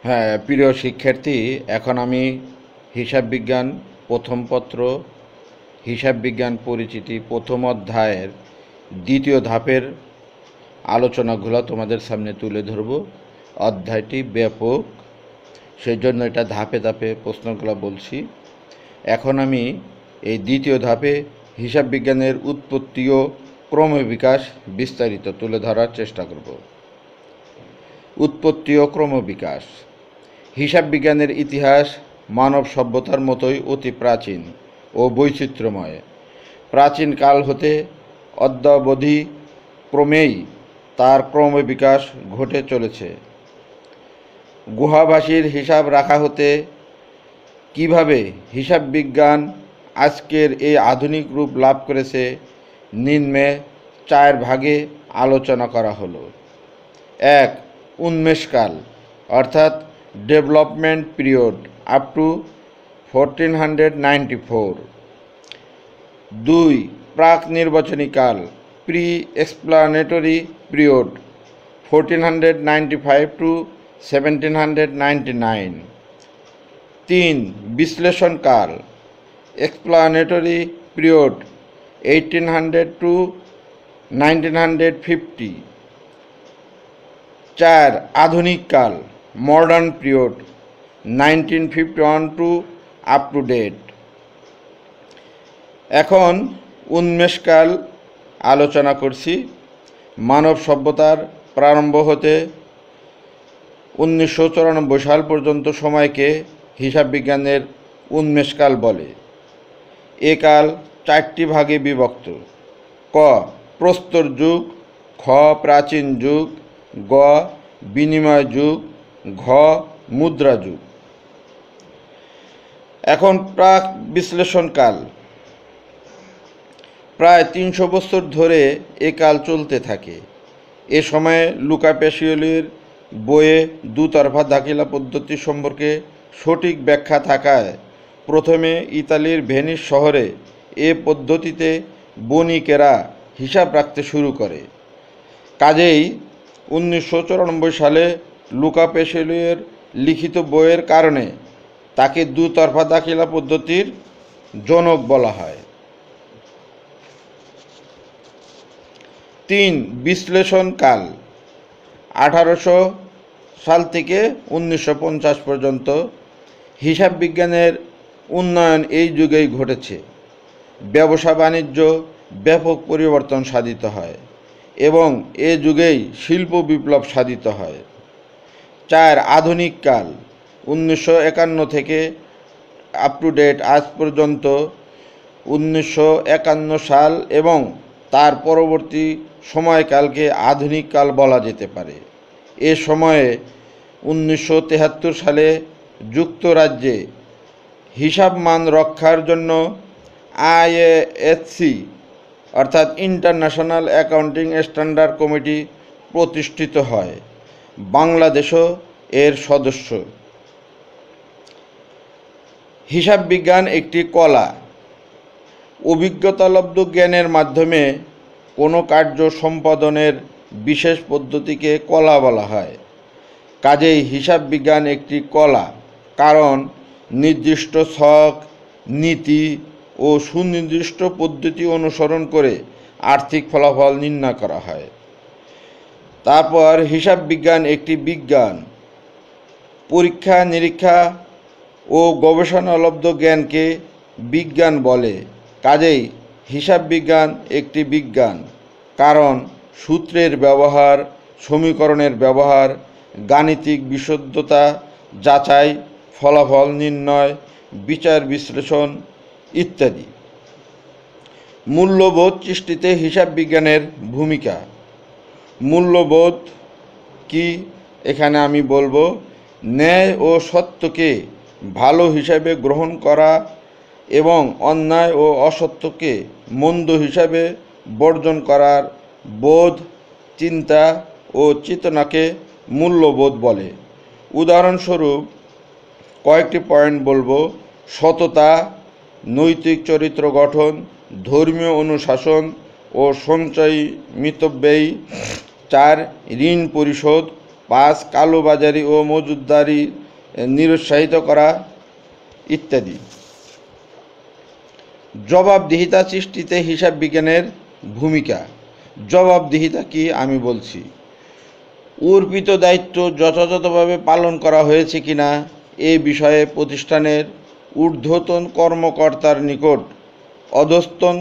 হ্যাঁ, প্রিয় শিক্ষার্থী, এখন আমি হিসাব বিজ্ঞান প্রথম পত্র, হিসাব বিজ্ঞান পরিচিতি প্রথম অধ্যায়ের দ্বিতীয় ধাপের আলোচনাগুলো তোমাদের সামনে তুলে ধরব। অধ্যায়টি ব্যাপক, সেই জন্য এটা ধাপে ধাপে প্রশ্নগুলো বলছি। এখন আমি এই দ্বিতীয় ধাপে হিসাব বিজ্ঞানের উৎপত্তি ও ক্রমবিকাশ বিস্তারিত তুলে ধরার চেষ্টা করব। উৎপত্তি ও ক্রমবিকাশ। হিসাব বিজ্ঞানের ইতিহাস মানব সভ্যতার মতোই অতি প্রাচীন ও বৈচিত্র্যময়। প্রাচীন কাল হতে অদ্যাবধি ক্রমেই তার ক্রমবিকাশ ঘটে চলেছে। গুহাভাষীর হিসাব রাখা হতে কিভাবে হিসাব বিজ্ঞান আজকের এই আধুনিক রূপ লাভ করেছে নিম্নে 4 ভাগে আলোচনা করা হলো। 1. উন্মেষকাল, অর্থাৎ ডেভেলপমেন্ট পিরিয়ড আপ টু 1494। 2. প্রাক নির্বাচনী কাল, প্রি এক্সপ্লানেটরি পিরিয়ড 1495 টু 1799। 3. বিশ্লেষণ কাল, এক্সপ্লানেটরি পিরিয়ড 1800 টু 1950। 4. আধুনিক কাল, modern period 1951 to up to date. এখন উন্মেষকাল আলোচনা করছি। মানব সভ্যতার প্রারম্ভ হতে 1994 সাল পর্যন্ত সময়কে হিসাব বিজ্ঞানের উন্মেষকাল বলে। এ কাল 4টি ভাগে বিভক্ত। ক. প্রস্তর যুগ, খ. প্রাচীন যুগ, গ. বিনিময় যুগ, ঘ. মুদ্রা যুগ। এখন প্রাক বিশ্লেষণ কাল। প্রায় 300 বছর ধরে এ কাল চলতে থাকে। এ সময়ে লুকা প্যাসিওলির বইয়ে দুতরফা দাখিলা পদ্ধতি সম্পর্কে সঠিক ব্যাখ্যা থাকায় প্রথমে ইতালির ভেনিস শহরে এ পদ্ধতিতে বণিকেরা হিসাব রাখতে শুরু করে। কাজেই 1994 সালে লুকা প্যাসিওলির লিখিত বইয়ের কারণে তাকে দুতরফা দাখিলা পদ্ধতির জনক বলা হয়। 3. বিশ্লেষণ কাল, 1800 সাল থেকে 1950 পর্যন্ত। হিসাব বিজ্ঞানের উন্নয়ন এই যুগেই ঘটেছে। ব্যবসা বাণিজ্য ব্যাপক পরিবর্তন সাধিত হয় এবং এ যুগেই শিল্প বিপ্লব সাধিত হয়। 4. আধুনিক কাল, 1951 থেকে আপ টু ডেট আজ পর্যন্ত। 1951 সাল এবং তার পরবর্তী সময়কালকে আধুনিক কাল বলা যেতে পারে। এ সময়ে 1973 সালে যুক্তরাজ্যে হিসাব মান রক্ষার জন্য IASC অর্থাৎ ইন্টারন্যাশনাল অ্যাকাউন্টিং স্ট্যান্ডার্ড কমিটি প্রতিষ্ঠিত হয়। বাংলাদেশও এর সদস্য। হিসাব বিজ্ঞান একটি কলা। অভিজ্ঞতালব্ধ জ্ঞানের মাধ্যমে কোনো কার্য সম্পাদনের বিশেষ পদ্ধতিকে কলা বলা হয়। কাজেই হিসাব বিজ্ঞান একটি কলা, কারণ নির্দিষ্ট ছক, নীতি ও সুনির্দিষ্ট পদ্ধতি অনুসরণ করে আর্থিক ফলাফল নির্ণয় করা হয়। তারপর হিসাব বিজ্ঞান একটি বিজ্ঞান। পরীক্ষা নিরীক্ষা ও গবেষণালব্ধ জ্ঞানকে বিজ্ঞান বলে। কাজেই হিসাব বিজ্ঞান একটি বিজ্ঞান, কারণ সূত্রের ব্যবহার, সমীকরণের ব্যবহার, গাণিতিক বিশুদ্ধতা যাচাই, ফলাফল নির্ণয়, বিচার বিশ্লেষণ ইত্যাদি। মূল্যবোধ সৃষ্টিতে হিসাব বিজ্ঞানের ভূমিকা। মূল্যবোধ কি এখানে আমি বলবো, ন্যায় ও সত্যকে ভালো হিসাবে গ্রহণ করা এবং অন্যায় ও অসত্যকে মন্দ হিসাবে বর্জন করার বোধ, চিন্তা ও চেতনাকে মূল্যবোধ বলে। উদাহরণস্বরূপ কয়েকটি পয়েন্ট বলবো। সততা, নৈতিক চরিত্র গঠন, ধর্মীয় অনুশাসন ও সঞ্চয় মিতব্যয়ী। 4. ঋণ পরিশোধ 5 কালোবাজারি ও মজুতদারি নিরুৎসাহিত করা ইত্যাদি। জবাবদিহিতা সৃষ্টিতে হিসাব বিজ্ঞানের ভূমিকা। জবাবদিহিতা কি আমি বলছি। অর্পিত দায়িত্ব যথাযথভাবে পালন করা হয়েছে কিনা এ বিষয়ে প্রতিষ্ঠানের ঊর্ধ্বতন কর্মকর্তার নিকট অধস্তন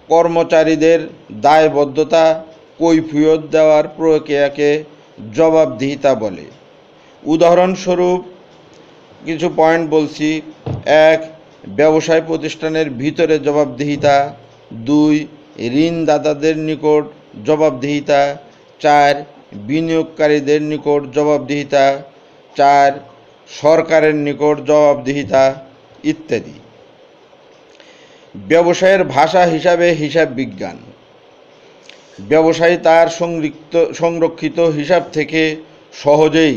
কর্মচারীদের দায়বদ্ধতা কৈফিয়ত দেওয়ার প্রক্রিয়াকে জবাবদিহিতা বলে। উদাহরণস্বরূপ কিছু পয়েন্ট বলছি। 1. ব্যবসায় প্রতিষ্ঠানের ভিতরে জবাবদিহিতা। 2. ঋণদাতাদের নিকট জবাবদিহিতা। 4. বিনিয়োগকারীদের নিকট জবাবদিহিতা। 4. সরকারের নিকট জবাবদিহিতা ইত্যাদি। ব্যবসায়ের ভাষা হিসাবে হিসাব বিজ্ঞান। ব্যবসায়ী তার সংরক্ষিত হিসাব থেকে সহজেই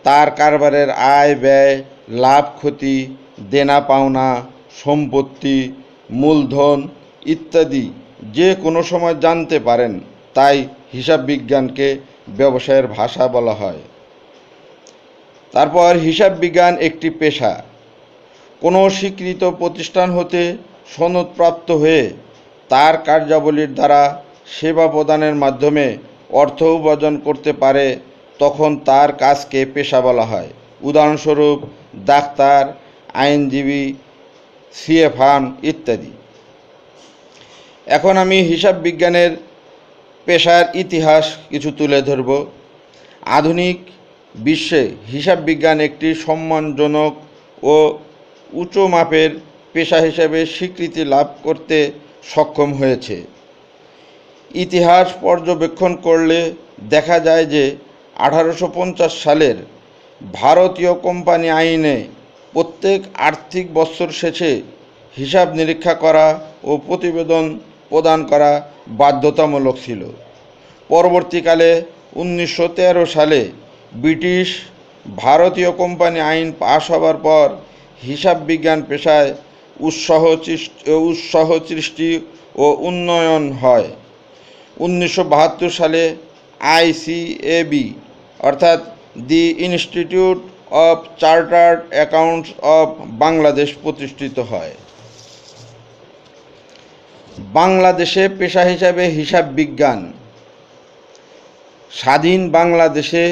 তার কারবারের আয় ব্যয়, লাভ ক্ষতি, দেনা পাওনা, সম্পত্তি, মূলধন ইত্যাদি যে কোনো সময় জানতে পারেন। তাই হিসাব বিজ্ঞানকে ব্যবসায়ের ভাষা বলা হয়। তারপর হিসাব বিজ্ঞান একটি পেশা। কোনো স্বীকৃত প্রতিষ্ঠান হতে সনদপ্রাপ্ত হয়ে তার কার্যাবলীর দ্বারা সেবা প্রদানের মাধ্যমে অর্থ উপার্জন করতে পারে তখন তার কাজকে পেশা বলা হয়। উদাহরণস্বরূপ ডাক্তার, আইনজীবী, সিএ ফার্ম ইত্যাদি। এখন আমি হিসাব বিজ্ঞানের পেশার ইতিহাস কিছু তুলে ধরব। আধুনিক বিশ্বে হিসাব বিজ্ঞান একটি সম্মানজনক ও উঁচু মাপের পেশা হিসেবে স্বীকৃতি লাভ করতে সক্ষম হয়েছে। ইতিহাস পর্যবেক্ষণ করলে দেখা যায় যে 1850 সালের ভারতীয় কোম্পানি আইনে প্রত্যেক আর্থিক বছর শেষে হিসাব নিরীক্ষা করা ও প্রতিবেদন প্রদান করা বাধ্যতামূলক ছিল। পরবর্তীকালে 1913 সালে ব্রিটিশ ভারতীয় কোম্পানি আইন পাশ হবার পর হিসাব বিজ্ঞান পেশায় উৎসাহ সৃষ্টি ও উন্নয়ন হয়। 1972 সালে ICAB অর্থাৎ দি institute of chartered accounts of Bangladesh প্রতিষ্ঠিত হয়। বাংলাদেশে পেশা হিসাবে হিসাব বিজ্ঞান। স্বাধীন বাংলাদেশে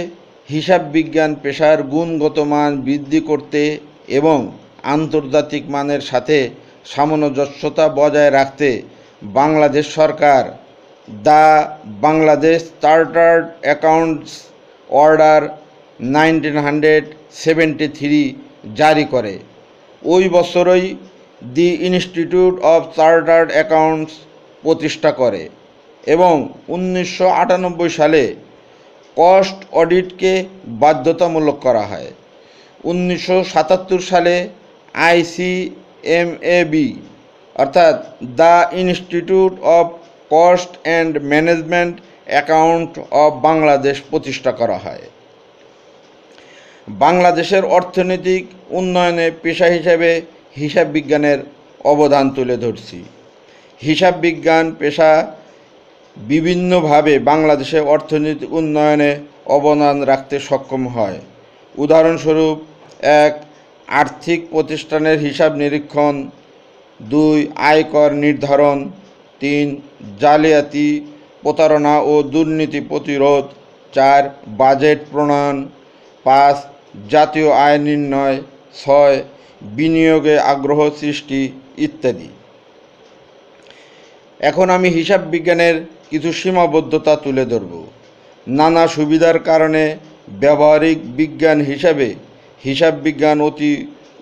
হিসাব বিজ্ঞান পেশার গুণগত মান বৃদ্ধি করতে এবং আন্তর্জাতিক মানের সাথে সামঞ্জস্যতা বজায় রাখতে বাংলাদেশ সরকার the Bangladesh chartered accountants order 1973 জারি করে। ওই বছরই the institute of chartered accountants প্রতিষ্ঠা করে এবং 1998 সালে কস্ট অডিটকে বাধ্যতামূলক করা হয়। 1977 সালে ICMAB অর্থাৎ the institute of cost and management account of Bangladesh প্রতিষ্ঠা করা হয়। বাংলাদেশের অর্থনৈতিক উন্নয়নে পেশা হিসেবে হিসাব বিজ্ঞানের অবদান তুলে ধরছি। হিসাব বিজ্ঞান পেশা বিভিন্নভাবে বাংলাদেশের অর্থনৈতিক উন্নয়নে অবদান রাখতে সক্ষম হয়। উদাহরণস্বরূপ 1. আর্থিক প্রতিষ্ঠানের হিসাব নিরীক্ষণ। 2. আয়কর নির্ধারণ। 3. জালিয়াতি, প্রতারণা ও দুর্নীতি প্রতিরোধ। 4. বাজেট প্রণয়ন। 5. জাতীয় আয় নির্ণয়। 6. বিনিয়োগে আগ্রহ সৃষ্টি ইত্যাদি। এখন আমি হিসাব বিজ্ঞানের কিছু সীমাবদ্ধতা তুলে ধরব। নানা সুবিধার কারণে ব্যবহারিক বিজ্ঞান হিসাবে হিসাব বিজ্ঞান অতি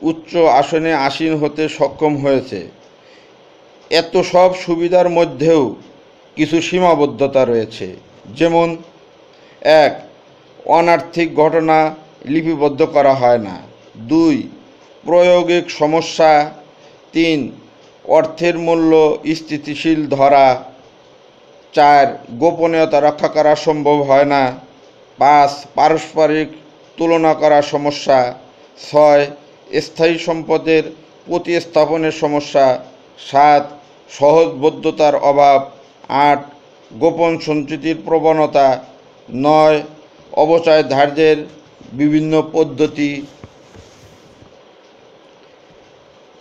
উচ্চ আসনে আসীন হতে সক্ষম হয়েছে। এত সব সুবিধার মধ্যেও কিছু সীমাবদ্ধতা রয়েছে। যেমন 1. অনার্থিক ঘটনা লিপিবদ্ধ করা হয় না। 2. প্রায়োগিক সমস্যা। 3. অর্থের মূল্য স্থিতিশীল ধরা। 4. গোপনীয়তা রক্ষা করা সম্ভব হয় না। 5. পারস্পরিক তুলনা করা সমস্যা। 6. স্থায়ী সম্পদের প্রতিস্থাপনের সমস্যা। 7. সহজবোধ্যতার অভাব। 8. গোপন সঞ্চিতির প্রবণতা। 9. অবচয় ধার্যের বিভিন্ন পদ্ধতি,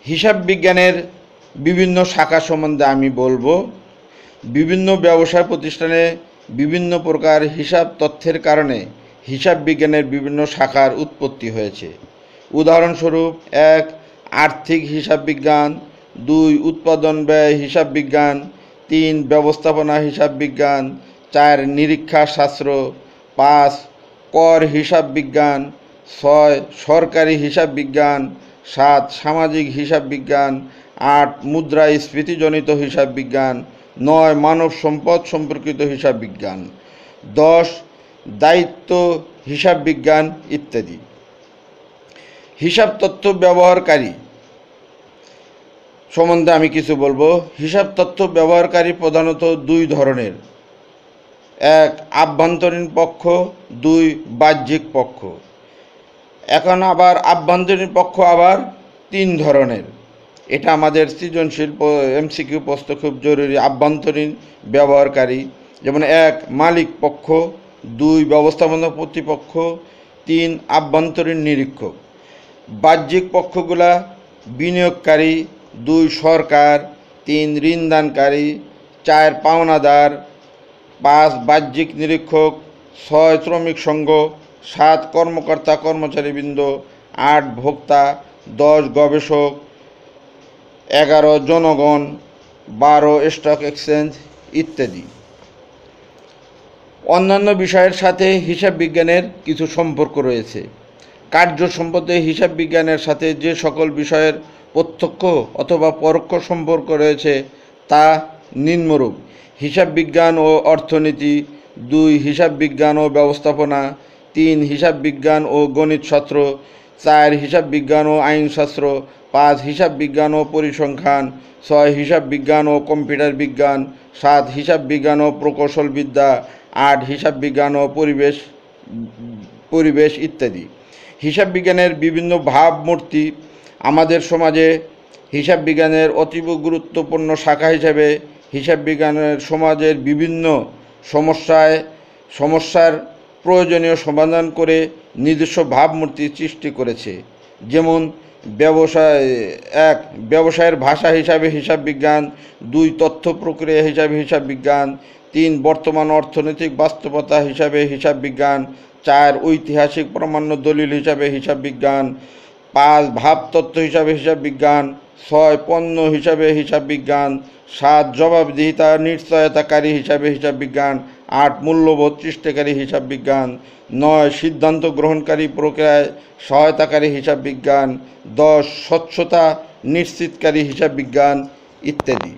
হিসাব বিজ্ঞানের বিভিন্ন শাখা সম্বন্ধে আমি বলবো। বিভিন্ন ব্যবসায় প্রতিষ্ঠানে বিভিন্ন প্রকার হিসাব তথ্যের কারণে হিসাব বিজ্ঞানের বিভিন্ন শাখার উৎপত্তি হয়েছে। উদাহরণস্বরূপ: 1. আর্থিক হিসাব বিজ্ঞান, 2. উৎপাদন ব্যয় হিসাব বিজ্ঞান, 3. ব্যবস্থাপনা হিসাব বিজ্ঞান, 4. নিরীক্ষা শাস্ত্র, 5. কর হিসাব বিজ্ঞান, 6. সরকারি হিসাব বিজ্ঞান, 7. সামাজিক হিসাব বিজ্ঞান, 8. মুদ্রাস্ফীতিজনিত হিসাব বিজ্ঞান, 9. মানব সম্পদ সম্পর্কিত হিসাব বিজ্ঞান, 10. দায়িত্ব হিসাব বিজ্ঞান ইত্যাদি। হিসাব তথ্য ব্যবহারকারী সম্বন্ধে আমি কিছু বলবো। হিসাব তথ্য ব্যবহারকারী প্রধানত দুই ধরনের: 1. আভ্যন্তরীণ পক্ষ, 2. বাহ্যিক পক্ষ। এখন আবার আভ্যন্তরীণ পক্ষ আবার 3 ধরনের। এটা আমাদের সৃজনশীল MCQ প্রশ্ন খুব জরুরি। আভ্যন্তরীণ ব্যবহারকারী যেমন: 1. মালিক পক্ষ, 2. ব্যবস্থাপনা কর্তৃপক্ষ, 3. আভ্যন্তরীণ নিরীক্ষক। বাহ্যিক পক্ষগুলা: বিনিয়োগকারী, 2. সরকার, 3. ঋণদানকারী, 4. পাওনাদার, 5. বাহ্যিক নিরীক্ষক, 6. শ্রমিক সংঘ, 7. কর্মকর্তা কর্মচারীবৃন্দ, 8. ভোক্তা, 10. গবেষক, 11. জনগণ, 12. স্টক এক্সচেঞ্জ ইত্যাদি। অন্যান্য বিষয়ের সাথে হিসাব বিজ্ঞানের কিছু সম্পর্ক রয়েছে। কার্য সম্পদে হিসাব বিজ্ঞানের সাথে যে সকল বিষয়ের প্রত্যক্ষ অথবা পরোক্ষ সম্পর্ক রয়েছে তা নিম্নরূপ: হিসাব বিজ্ঞান ও অর্থনীতি, 2. হিসাব বিজ্ঞান ও ব্যবস্থাপনা, 3. হিসাব বিজ্ঞান ও গণিতশাস্ত্র, 4. হিসাব বিজ্ঞান ও আইনশাস্ত্র, 5. হিসাব বিজ্ঞান ও পরিসংখ্যান, 6. হিসাব বিজ্ঞান ও কম্পিউটার বিজ্ঞান, 7. হিসাব বিজ্ঞান ও প্রকৌশল বিদ্যা, 8. হিসাব বিজ্ঞান ও পরিবেশ ইত্যাদি। হিসাব বিজ্ঞানের বিভিন্ন ভাবমূর্তি। আমাদের সমাজে হিসাব বিজ্ঞানের অতীব গুরুত্বপূর্ণ শাখা হিসেবে হিসাব বিজ্ঞানের সমাজের বিভিন্ন সমস্যার প্রয়োজনীয় সমাধান করে নিজস্ব ভাবমূর্তি সৃষ্টি করেছে। যেমন: 1. ব্যবসায়ের ভাষা হিসাবে হিসাব বিজ্ঞান, 2. তথ্য প্রক্রিয়া হিসাবে হিসাব বিজ্ঞান, 3. বর্তমান অর্থনৈতিক বাস্তবতা হিসাবে হিসাব বিজ্ঞান, 4. ঐতিহাসিক প্রামাণ্য দলিল হিসাবে হিসাব বিজ্ঞান, 5. ভাবতত্ত্ব হিসাবে হিসাব বিজ্ঞান, 6. পণ্য হিসাবে হিসাব বিজ্ঞান, 7. জবাবদিহিতা নিশ্চয়তাকারী হিসাবে হিসাব বিজ্ঞান, 8. মূল্যবোধ সৃষ্টিকারী হিসাব বিজ্ঞান, 9. সিদ্ধান্ত গ্রহণকারী প্রক্রিয়ায় সহায়তাকারী হিসাব বিজ্ঞান, 10. স্বচ্ছতা নিশ্চিতকারী হিসাব বিজ্ঞান ইত্যাদি।